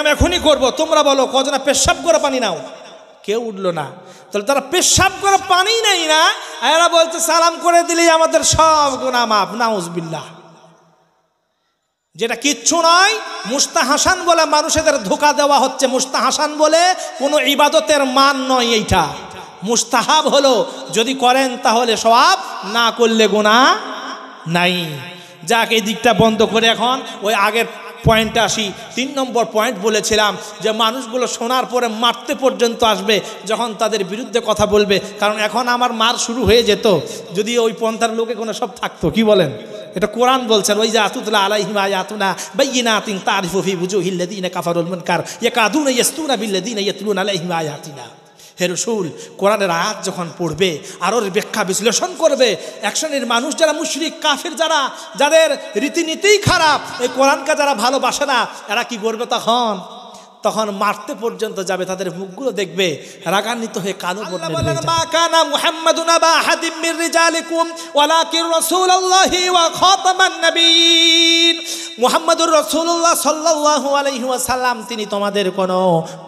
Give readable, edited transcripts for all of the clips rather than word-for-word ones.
আমি এখনই করব, তোমরা বলো কজনা পেশাব করে পানি নাও। কেউ উঠলো না। তাহলে তারা পেশাব করে পানি নেই না, এরা বলছে সালাম করে দিলেই আমাদের সব গুনাহ মাফ। নাউজুবিল্লাহ। যেটা কিচ্ছু নয়, মুস্তাহাসান বলে মানুষদের ধোঁকা দেওয়া হচ্ছে। মুস্তাহাসান বলে কোনো ইবাদতের মান নয় এইটা। মুস্তাহাব হলো যদি করেন তাহলে সওয়াব, না করলে গুনাহ নাই। যাক, এই দিকটা বন্ধ করে এখন ওই আগের পয়েন্টে আসি। 3 নম্বর পয়েন্ট বলেছিলাম যে মানুষগুলো শোনার পরে মারতে পর্যন্ত আসবে যখন তাদের বিরুদ্ধে কথা বলবে। কারণ এখন আমার মার শুরু হয়ে যেত যদি ওই পন্থার লোকে কোনো সব থাকতো। কি বলেন? এটা কোরআন বলছেন, ওই যে আতুতলা আলাইহিম আয়াতুনা বাইয়িনাতিন তারিফু ফি বুজুহিল্লাযিনা কাফারুল মুনকার ইয়াকাদুনা ইয়াসতুনা বিল্লাযিনা ইয়াতলুনা আলাইহিম আয়াতিনা। হে রাসূল, কোরআনের আয়াত যখন পড়বে আর ওর ব্যাখ্যা বিশ্লেষণ করবে, এক শ্রেণীর মানুষ যারা মুশরিক কাফের, যাদের রীতিনীতিই খারাপ, এই কোরআনকে যারা ভালোবাসে না, এরা কি করবে? তখন মারতে পর্যন্ত যাবে। তাদের মুখগুলো দেখবে রাগান্বিত হয়ে কালো বর্ণের হয়ে যাবে। মা কানা মুহাম্মাদুন আবা আহাদিম মির রিজালিকুম ওয়ালাকিন রাসূলুল্লাহি ওয়া খাতামান নবিয়্যিন। মুহাম্মাদুর রাসূলুল্লাহ সাল্লাল্লাহু আলাইহি ওয়াসাল্লাম তিনি তোমাদের কোনো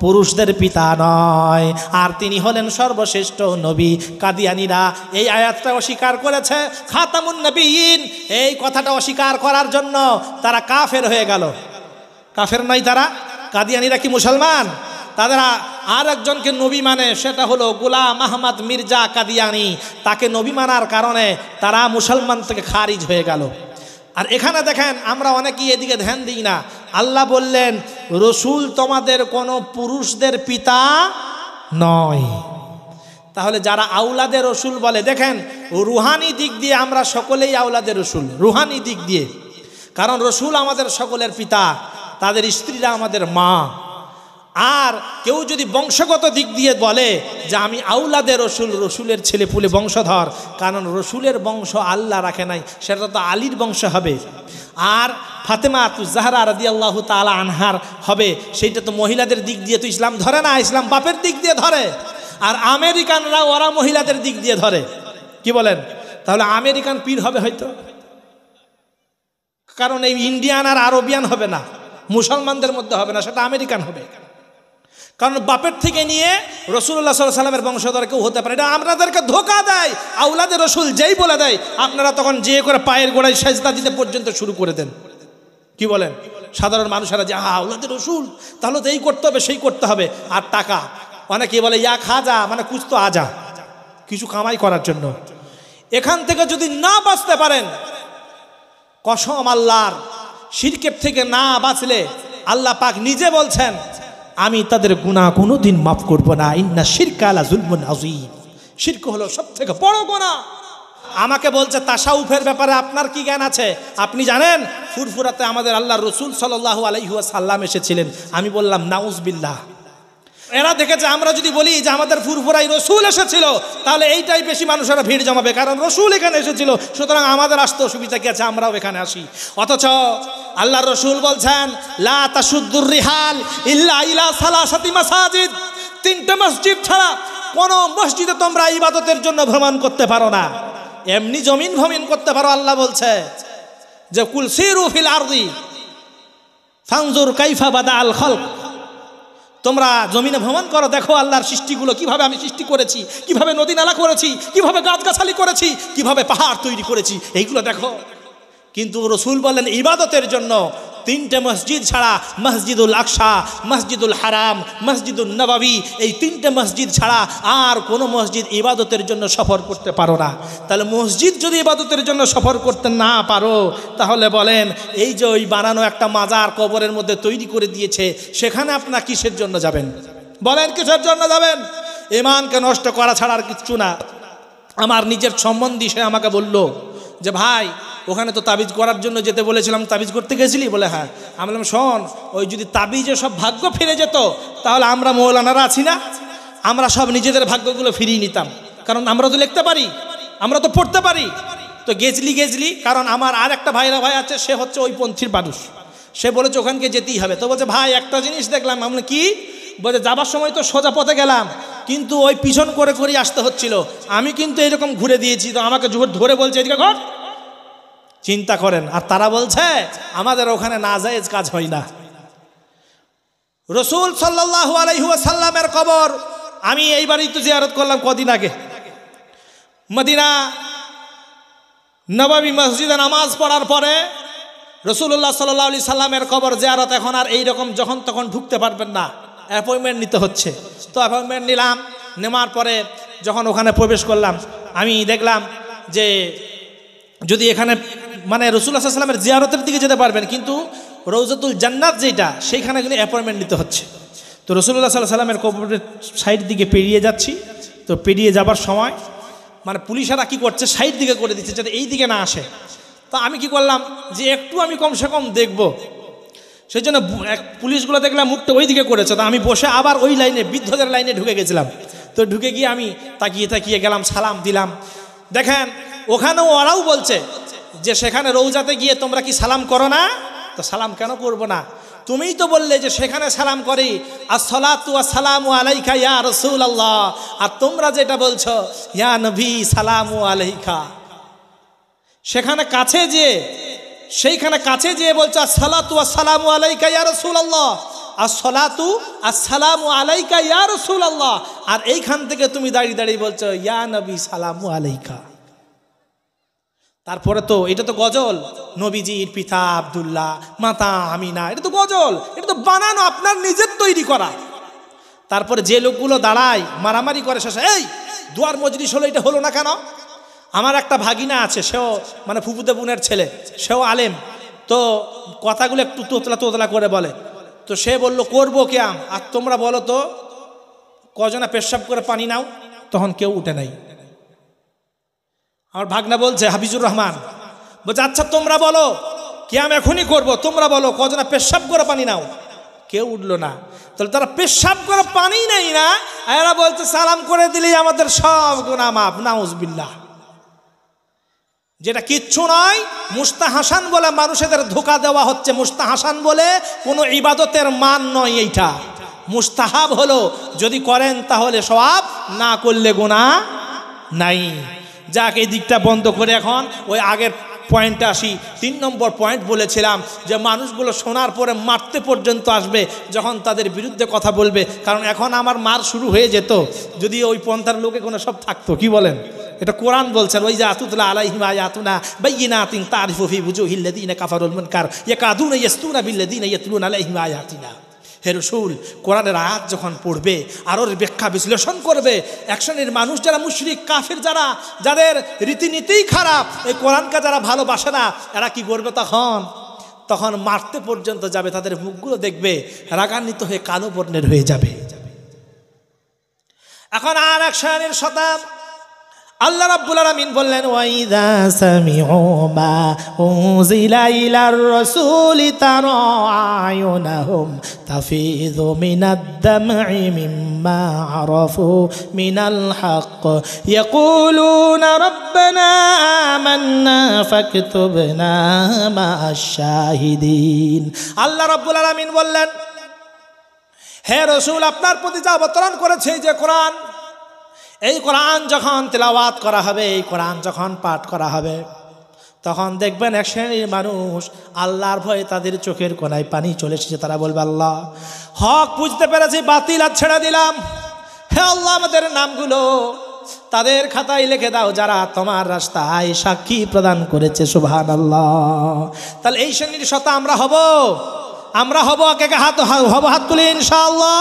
পুরুষদের পিতা নয়, আর তিনি হলেন সর্বশ্রেষ্ঠ নবী। কাদিয়ানীরা এই আয়াতটা অস্বীকার করেছে। খাতামুন নবিয়্যিন এই কথাটা অস্বীকার করার জন্য তারা কাফের হয়ে গেল। কাফের নয় তারা, কাদিয়ানীরা কি মুসলমান? তারা আর একজনকে নবী মানে, সেটা হলো গোলাম আহমদ মির্জা কাদিয়ানী। তাকে নবী মানার কারণে তারা মুসলমান থেকে খারিজ হয়ে গেল। আর এখানে দেখেন, আমরা অনেকেই এদিকে ধ্যান দিই না। আল্লাহ বললেন রসুল তোমাদের কোনো পুরুষদের পিতা নয়। তাহলে যারা আউলাদের রসুল বলে, দেখেন রুহানি দিক দিয়ে আমরা সকলেই আউলাদের রসুল, রুহানি দিক দিয়ে। কারণ রসুল আমাদের সকলের পিতা, তাদের স্ত্রীরা আমাদের মা। আর কেউ যদি বংশগত দিক দিয়ে বলে যে আমি আউলাদের রসুল, রসুলের ছেলে পুলে বংশধর, কারণ রসুলের বংশ আল্লাহ রাখে নাই, সেটা তো আলীর বংশ হবে। আর ফাতেমা জাহরা রাদিয়াল্লাহু তাআলা আনহার হবে, সেইটা তো মহিলাদের দিক দিয়ে তো ইসলাম ধরে না, ইসলাম বাপের দিক দিয়ে ধরে। আর আমেরিকানরা ওরা মহিলাদের দিক দিয়ে ধরে। কি বলেন? তাহলে আমেরিকান পীর হবে হয়তো, কারণ এই ইন্ডিয়ান আর আরবিয়ান হবে না, মুসলমানদের মধ্যে হবে না, সেটা আমেরিকান হবে। কারণ বাপের থেকে নিয়ে রাসূলুল্লাহ সাল্লাল্লাহু আলাইহি ওয়াসাল্লামের বংশধর কেউ হতে পারে। এটা আপনাদেরকে ধোঁকা দেয়। আউলাদের রসুল যেই বলে দেয়, আপনারা তখন যে করে পায়ের গোড়ায় সেজদা দিতে পর্যন্ত শুরু করে দেন। কি বলেন? সাধারণ মানুষেরা যে আউলাদের রসুল, তাহলে তো এই করতে হবে সেই করতে হবে। আর টাকা, অনেকে বলে ইয়া খাজা, মানে কুছ তো আজা, কিছু কামাই করার জন্য। এখান থেকে যদি না বাঁচতে পারেন, কসম আল্লাহর, শিরকের থেকে না বাঁচলে আল্লাহ পাক নিজে বলছেন আমি তাদের গুনাহ কোনোদিন মাফ করব না। ইন্না শিরকা লা যুলমুন আযীম। শিরক হলো সবথেকে বড় গুনাহ। আমাকে বলছে তাসাউফের ব্যাপারে আপনার কি জ্ঞান আছে? আপনি জানেন ফুরফুরাতে আমাদের আল্লাহর রাসূল সাল্লাল্লাহু আলাইহি ওয়াসাল্লাম এসেছিলেন। আমি বললাম নাউজুবিল্লাহ। এরা দেখেছে আমরা যদি বলি যে আমাদের ফুরফুরাই রসুল এসেছিল, তাহলে এইটাই বেশি মানুষেরা ভিড় জমাবে, কারণ রসুল এখানে এসেছিল, সুতরাং আমাদের আসতে অসুবিধা কি আছে, আমরাও এখানে আসি। অথচ আল্লাহর রসুল বলছেন লা তাশুদ্দুর রিহাল ইল্লা ইলা সালাসাতি মাসাজিদ। 3টে মসজিদ ছাড়া কোনো মসজিদে তোমরা ইবাদতের জন্য ভ্রমণ করতে পারো না। এমনি জমিন ভ্রমণ করতে পারো। আল্লাহ বলছে যে কুল সিরু ফিল আরদি ফানজুর কাইফা বাদাআল খালক। তোমরা জমিনে ভ্রমণ করো, দেখো আল্লাহর সৃষ্টিগুলো কিভাবে আমি সৃষ্টি করেছি, কিভাবে নদী নালা করেছি, কিভাবে গাছগাছালি করেছি, কিভাবে পাহাড় তৈরি করেছি, এইগুলো দেখো। কিন্তু রসুল বলেন ইবাদতের জন্য 3টে মসজিদ ছাড়া, মসজিদুল আকসা, মসজিদুল হারাম, মসজিদুল নববী, এই 3টে মসজিদ ছাড়া আর কোনো মসজিদ ইবাদতের জন্য সফর করতে পারো না। তাহলে মসজিদ যদি ইবাদতের জন্য সফর করতে না পারো, তাহলে বলেন এই যে ওই বানানো একটা মাজার কবরের মধ্যে তৈরি করে দিয়েছে, সেখানে আপনারা কিসের জন্য যাবেন? বলেন কিসের জন্য যাবেন? ঈমানকে নষ্ট করা ছাড়া আর কিচ্ছু না। আমার নিজের সম্বন্ধী সে আমাকে বলল যে ভাই ওখানে তো তাবিজ করার জন্য যেতে বলেছিলাম, তাবিজ করতে গেছিলি? বলে হ্যাঁ। আমি বললাম শোন, ওই যদি তাবিজে সব ভাগ্য ফিরে যেত, তাহলে আমরা মৌলানারা আছি না, আমরা সব নিজেদের ভাগ্যগুলো ফিরিয়ে নিতাম। কারণ আমরা তো লিখতে পারি, আমরা তো পড়তে পারি। তো গেজলি, কারণ আমার আর একটা ভাই আছে, সে হচ্ছে ওই পন্থীর মানুষ, সে বলেছে ওখানকে যেতেই হবে। তো বলছে ভাই একটা জিনিস দেখলাম। আমরা কি বলে, যাবার সময় তো সোজা পথে গেলাম, কিন্তু ওই পিছন করে আসতে হচ্ছিল। আমি কিন্তু এরকম ঘুরে দিয়েছি, তো আমাকে ধরে বলছে এদিকে ঘর। চিন্তা করেন। আর তারা বলছে আমাদের ওখানে নাজায়েজ কাজ হয় না। রসুল সাল্লাল্লাহু আলাইহি ওয়াসাল্লামের কবর আমি এইবারই তো জিয়ারত করলাম কদিন আগে। মদিনা নববী মসজিদে নামাজ পড়ার পরে রসুল্লাহ সাল্লাল্লাহু আলাইহি সাল্লামের কবর জিয়ারত এখন আর এইরকম যখন তখন ঢুকতে পারবেন না, অ্যাপয়েন্টমেন্ট নিতে হচ্ছে। তো অ্যাপয়েন্টমেন্ট নিলাম, নেওয়ার পরে যখন ওখানে প্রবেশ করলাম আমি দেখলাম যে যদি এখানে মানে রসুল্লাহ সাল্লাল্লাহু আলাইহি সাল্লামের জিয়ারতের দিকে যেতে পারবেন, কিন্তু রওজাতুল জান্নাত যেটা সেইখানে গেলে অ্যাপয়েন্টমেন্ট নিতে হচ্ছে। তো রসুল্লাহ সাল্লাল্লাহু আলাইহি সাল্লামের কবরের সাইড দিকে পেরিয়ে যাচ্ছি। তো পেরিয়ে যাবার সময় মানে পুলিশেরা কী করছে, সাইড দিকে করে দিচ্ছে যাতে এই দিকে না আসে। তো আমি কি করলাম যে একটু আমি কমসে কম দেখব, সেই জন্য পুলিশগুলো দেখলাম মুখটা ওই দিকে করেছে। তো আমি বসে আবার ওই লাইনে বৃদ্ধদের লাইনে ঢুকে গেছিলাম। তো ঢুকে গিয়ে আমি তাকিয়ে গেলাম, সালাম দিলাম। দেখেন ওখানেও ওরাও বলছে যে সেখানে রৌজাতে গিয়ে তোমরা কি সালাম করো না? তো সালাম কেন করবো না? তুমিই তো বললে যে সেখানে সালাম করি, আসসালাতু ওয়াসসালামু আলাইকা ইয়া রাসূলুল্লাহ, আর তোমরা যেটা বলছো ইয়া নবী সালামু আলাইকা। সেখানে কাছে যেয়ে বলছো আসসালাতু ওয়াসসালামু আলাইকা ইয়া রাসূলুল্লাহ, আসসালাতু আসসালামু আলাইকা ইয়া রাসূলুল্লাহ, আর এইখান থেকে তুমি দাঁড়িয়ে বলছো ইয়া নবী সালামু আলাইকা। তারপরে তো এটা তো গজল, নবীজির পিতা আব্দুল্লাহ, মাতা আমিনা, এটা তো গজল, এটা তো বানানো, আপনার নিজের তৈরি করা। তারপরে যে লোকগুলো দাঁড়ায় মারামারি করে শেষে, এই দুয়ার মজলিস হলো, এটা হলো না কেন? আমার একটা ভাগিনা আছে, সেও মানে ফুফুদে বোনের ছেলে, সেও আলেম। তো কথাগুলো একটু তোতলা করে বলে। তো সে বলল করবো ক্যাম, আর তোমরা বলো তো কজনা পেশাব করে পানি নাও? তখন কেউ উঠে নাই। আমার ভাগনা বলছে, হাফিজুর রহমান বলছে আচ্ছা তোমরা বলো, ক্যাম এখনই করবো, তোমরা বলো কজনা পেশাব করে পানি নাও? কেউ উঠলো না। তাহলে তারা পেশাব করে পানি নেই না, এরা বলছে সালাম করে দিলেই আমাদের সব গুনাহ মাফ, নাউজুবিল্লাহ। যেটা কিচ্ছু নয়, মুস্তাহাসান বলে মানুষেদের ধোকা দেওয়া হচ্ছে। মুস্তাহাসান বলে কোনো ইবাদতের মান নয় এইটা। মুস্তাহাব হলো যদি করেন তাহলে সওয়াব, না করলে গুনাহ নাই। যাক, এই দিকটা বন্ধ করে এখন ওই আগের পয়েন্টে আসি। 3 নম্বর পয়েন্ট বলেছিলাম যে মানুষগুলো শোনার পরে মারতে পর্যন্ত আসবে যখন তাদের বিরুদ্ধে কথা বলবে। কারণ এখন আমার মার শুরু হয়ে যেত যদি ওই পন্থার লোকে কোনো সব থাকতো। কি বলেন? এটা কোরআন বলছেন, ওই যে আতুতলা আলাইহিম আয়াতুনা বাইয়িনাতিন তারিফু ফি বুজুহিল্লাযিনা কাফারুল মুনকার ইয়াকাদুনা ইয়াসতুনা বিল্লাযিনা ইয়াতলুনা আলাইহিম আয়াতিনা। হে রাসূল, কোরআনের আয়াত যখন পড়বে আর ওর ব্যাখ্যা বিশ্লেষণ করবে, এক শ্রেণীর মানুষ যারা মুশরিক কাফির, যাদের রীতিনীতিই খারাপ, এই কোরআনকে যারা ভালোবাসে না, এরা কি করবে? তখন মারতে পর্যন্ত যাবে। তাদের মুখগুলো দেখবে রাগান্বিত হয়ে কালো বর্ণের হয়ে যাবে। এখন আর এক শ্রেণীর শতাব আল্লাহ রাব্বুল আলামিন বললেন, ওয়াইদা সামিউ মা উনজিলা ইলার রাসূলি তারা আয়ুনাহুম তাফিযু মিনাদ দাম'i মিম্মা আরাফু মিনাল হক ইয়াকুলুনা রাব্বানা আমান্না ফাকতুবনা মা'আশ শাহিদিন। আল্লাহ রাব্বুল আলামিন বললেন, হে রাসূল, আপনার প্রতি যা অবতরণ করেছে যে কোরআন, এই কোরআন যখন তেলাওয়াত করা হবে, এই কোরআন যখন পাঠ করা হবে, তখন দেখবেন এক শ্রেণীর মানুষ আল্লাহর ভয়ে তাদের চোখের কোণায় পানি চলে এসেছে। তারা বলবে, আল্লাহ হক বুঝতে পেরেছি, বাতিল আর ছেড়ে দিলাম। হে আল্লাহ, আমাদের নামগুলো তাদের খাতায় লিখে দাও যারা তোমার রাস্তায় সাক্ষী প্রদান করেছে। সুবহানাল্লাহ। তাহলে এই শ্রেণীর শতা আমরা হব। কে হাত তুলি ইনশাআল্লাহ।